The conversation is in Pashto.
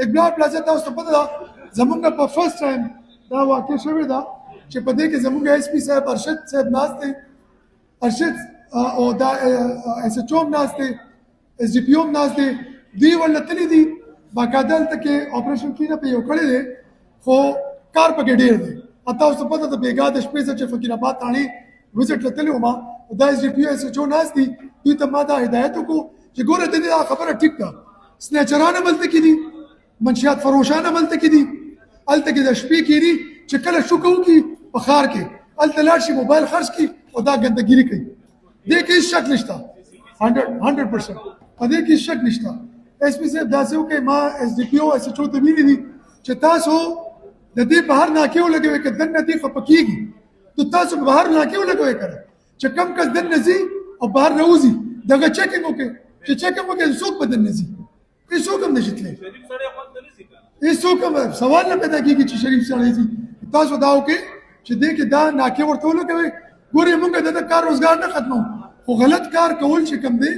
اقبال پلازا تاسو ته پته ده زمونږ په فرست ټایم دا واقع شوې ده چې په دې کې زمونږ ایس پي صاحب ارشد صاحب ناست دی ارشد او دا ایس ایچ او هم ناست دی ایس ډي پي او هم ناست دی دوی ورله تللي دي باقاعده هلته کې اپریشن کلین اپ یې یو کړی دی خو کار پکې ډېر دی تاسو ته پته ده بېګا د شپې څه چې فقیر آباد تاڼې وزټ له تللی وم دا ایس ډي پي او ایس ایچ او ناست دي دوی ته ما دا هدایت وکړو چې ګوره د دې دا خبره ټیک ده سنیچران هم هلته کې دي منشیات فروشان هم هلته کې دي هلته کې د شپې کېري چې کله شوکه وکړي په ښار کې هلته لاړ شي موبایل خرڅ کړي او دا ګندګیري کوي دې کې هېڅ شک نشته 100% په دې کې هېڅ شک نشته ایس پي صاحب داسې وکړئ ما ایس ډي پي او ایس ایچ او ته ویلي دي چې تاسو د دې بهر ناکې ولګوئ که دننه دې خفه کېږي نو تاسو بهر ناکې ولګوئ که چې کم کس دننه ځي او بهر راوځي دغه چیکینګ وکړئ چې چیکینګ وکړئ څوک به دننه ځي هېڅوک هم نشي تللی هېڅوک هم سوال نه پیدا کېږي چې شریف سړی ځي تاسو دا وکړئ چې دې کې دا ناکې ورته ولګوئ ګورئ موږ د کار روزګار نه ختموو خو غلط کار کول چې کوم دی